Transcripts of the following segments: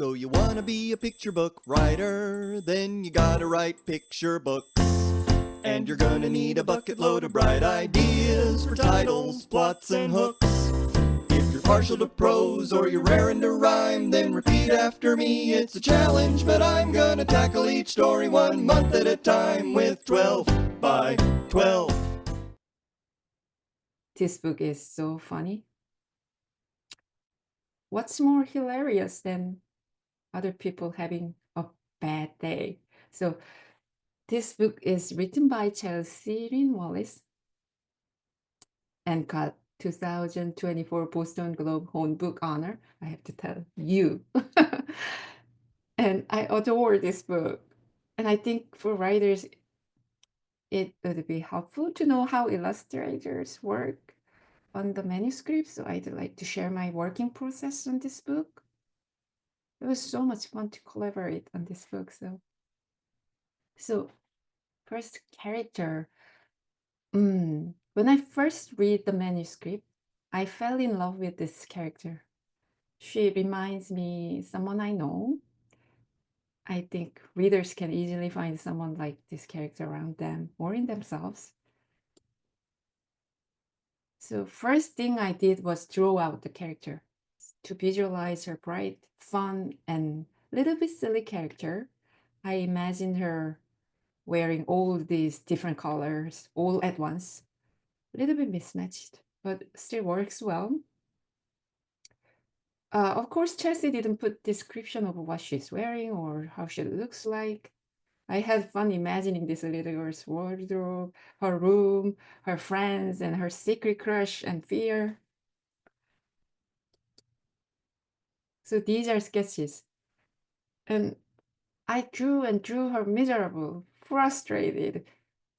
So you wanna be a picture book writer, then you gotta write picture books. And you're gonna need a bucket load of bright ideas for titles, plots, and hooks. If you're partial to prose or you're raring to rhyme, then repeat after me. It's a challenge, but I'm gonna tackle each story 1 month at a time with 12 by 12. This book is so funny. What's more hilarious than other people having a bad day? So, this book is written by Chelsea Lin Wallace and got 2024 Boston Globe Home Book Honor. I have to tell you. And I adore this book. And I think for writers, it would be helpful to know how illustrators work on the manuscript. So I'd like to share my working process on this book. It was so much fun to collaborate on this book. So first character. When I first read the manuscript, I fell in love with this character. She reminds me someone I know. I think readers can easily find someone like this character around them or in themselves. So first thing I did was draw out the character to visualize her bright, fun, and little bit silly character. I imagined her wearing all these different colors all at once. A little bit mismatched, but still works well. Of course, Chelsea didn't put description of what she's wearing or how she looks like. I had fun imagining this little girl's wardrobe, her room, her friends, and her secret crush and fear. So these are sketches. And I drew and drew her miserable, frustrated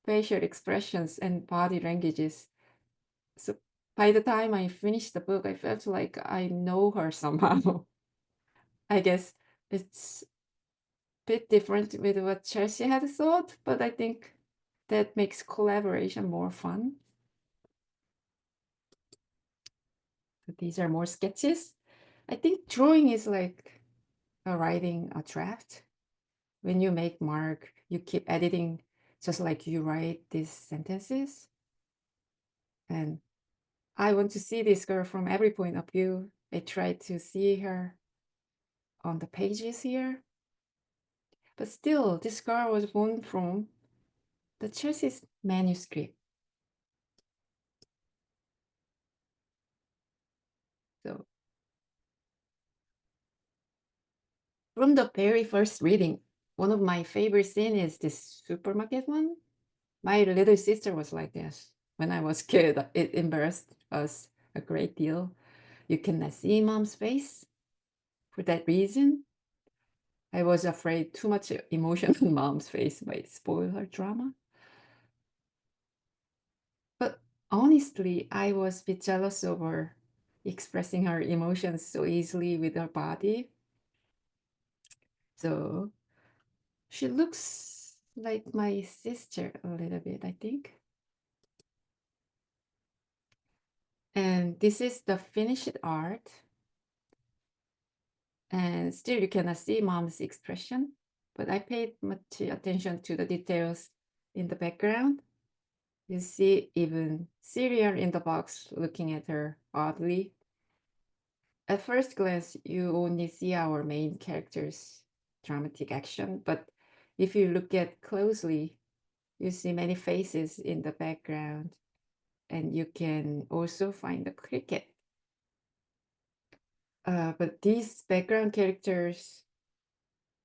facial expressions and body languages. So by the time I finished the book, I felt like I know her somehow. I guess it's a bit different with what Chelsea had thought, but I think that makes collaboration more fun. So these are more sketches. I think drawing is like writing a draft. When you make mark, you keep editing just like you write these sentences. And I want to see this girl from every point of view. I try to see her on the pages here. But still, this girl was born from the Chelsea's manuscript. So from the very first reading, one of my favorite scenes is this supermarket one. My little sister was like this. When I was kid, it embarrassed us a great deal. You cannot see mom's face. For that reason, I was afraid too much emotion on mom's face might spoil her drama. But honestly, I was a bit jealous of her expressing her emotions so easily with her body. So she looks like my sister a little bit, I think. And this is the finished art. And still you cannot see mom's expression, but I paid much attention to the details in the background. You see even cereal in the box looking at her oddly. At first glance, you only see our main character's dramatic action, but if you look at closely, you see many faces in the background, and you can also find the cricket. But these background characters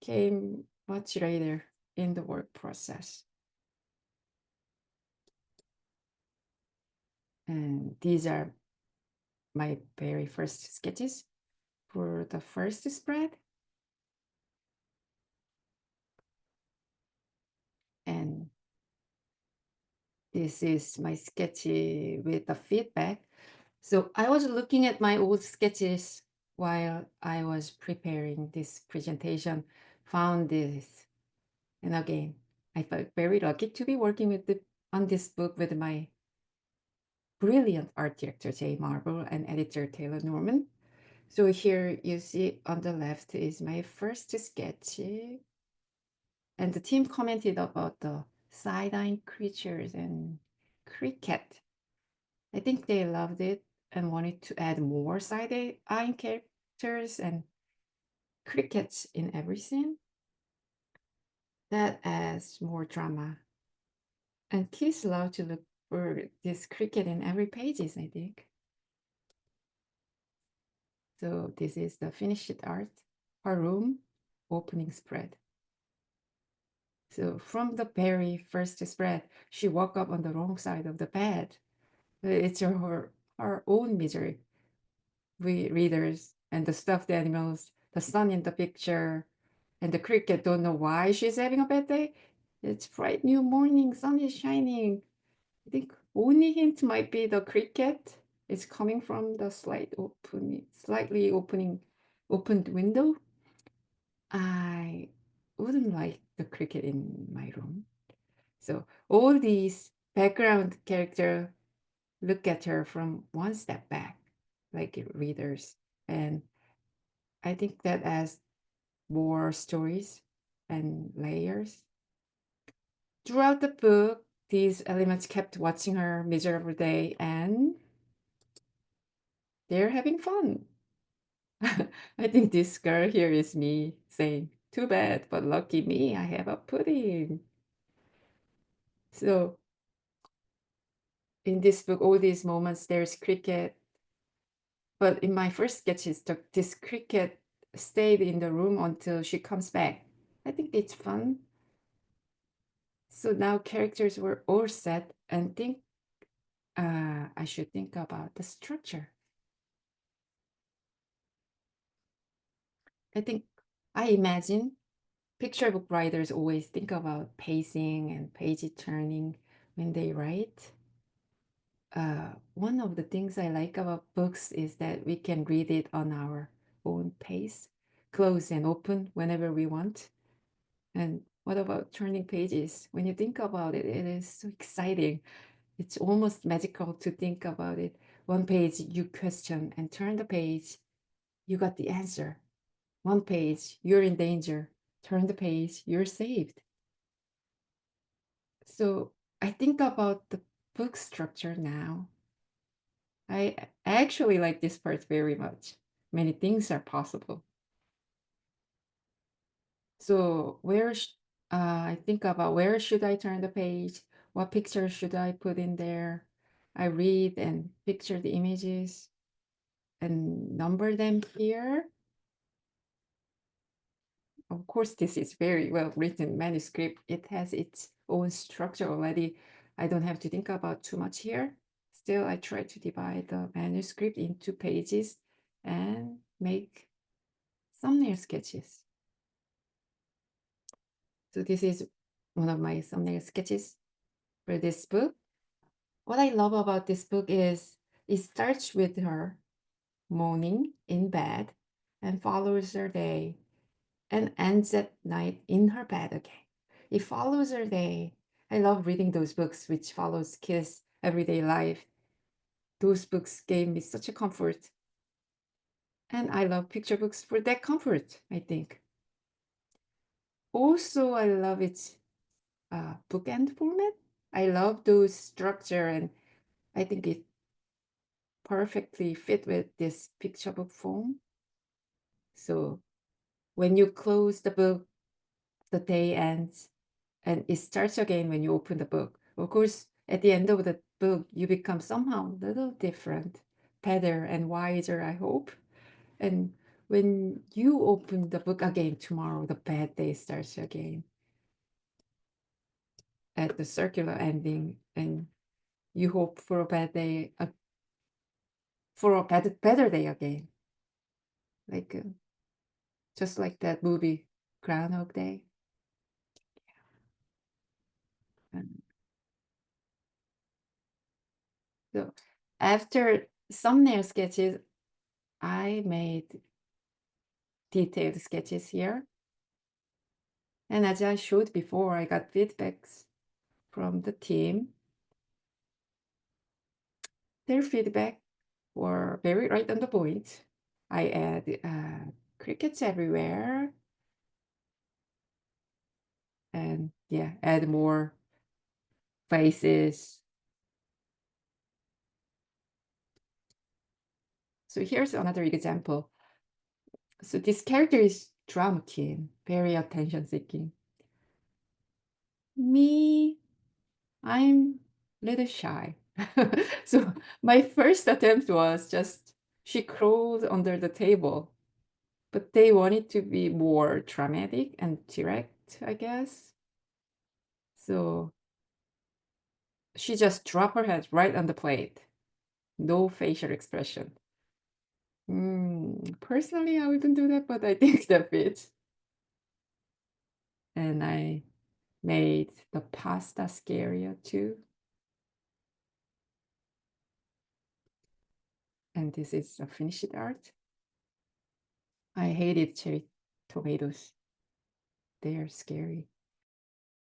came much later in the work process. And these are my very first sketches for the first spread. And this is my sketch with the feedback. So I was looking at my old sketches while I was preparing this presentation, found this, and again, I felt very lucky to be working on this book with my brilliant art director Jay Marble and editor Taylor Norman. So here you see on the left is my first sketch. And the team commented about the side-eyeing creatures and cricket. I think they loved it and wanted to add more side-eyeing characters and crickets in every scene. That adds more drama. And kids love to look for this cricket in every pages, I think. So this is the finished art, her room opening spread. So from the very first spread, she woke up on the wrong side of the bed. It's her own misery. We readers and the stuffed animals, the sun in the picture, and the cricket don't know why she's having a bad day. It's bright new morning, sun is shining. I think only hint might be the cricket is coming from the slightly opened window. I wouldn't like the cricket in my room. So all these background character look at her from one step back, like readers. And I think that adds more stories and layers. Throughout the book, these elements kept watching her miserable day and they're having fun. I think this girl here is me saying, too bad, but lucky me, I have a pudding. So in this book, all these moments, there's cricket. But in my first sketches, this cricket stayed in the room until she comes back. I think it's fun. So now characters were all set and think I should think about the structure. I imagine picture book writers always think about pacing and page turning when they write. One of the things I like about books is that we can read it on our own pace, close and open whenever we want. And what about turning pages? When you think about it, it is so exciting. It's almost magical to think about it. One page you question and turn the page, you got the answer. One page, you're in danger. Turn the page, you're saved. So I think about the book structure now. I actually like this part very much. Many things are possible. So I think about where should I turn the page? What picture should I put in there? I read and picture the images and number them here. Of course, this is very well written manuscript. It has its own structure already. I don't have to think about too much here. Still, I try to divide the manuscript into pages and make thumbnail sketches. So this is one of my thumbnail sketches for this book. What I love about this book is it starts with her morning in bed and follows her day and ends at night in her bed again. It follows her day. I love reading those books which follows kids' everyday life. Those books gave me such a comfort. And I love picture books for that comfort, I think. Also, I love its bookend format. I love those structure and I think it perfectly fit with this picture book form. So when you close the book, the day ends and it starts again when you open the book. Of course, at the end of the book, you become somehow a little different, better and wiser, I hope. And when you open the book again tomorrow, the bad day starts again at the circular ending, and you hope for a bad day, for a better day again, like just like that movie Groundhog Day. And so after thumbnail sketches, I made detailed sketches here. And as I showed before, I got feedbacks from the team. Their feedback were very right on the point. I add crickets everywhere. And yeah, add more faces. So here's another example. So this character is drama king, very attention seeking. Me, I'm a little shy. So my first attempt was just she crawled under the table, but they wanted to be more dramatic and direct, I guess. So she just dropped her head right on the plate. No facial expression. Personally, I wouldn't do that, but I think that fits. And I made the pasta scarier too. And this is a finished art. I hated cherry tomatoes. They are scary.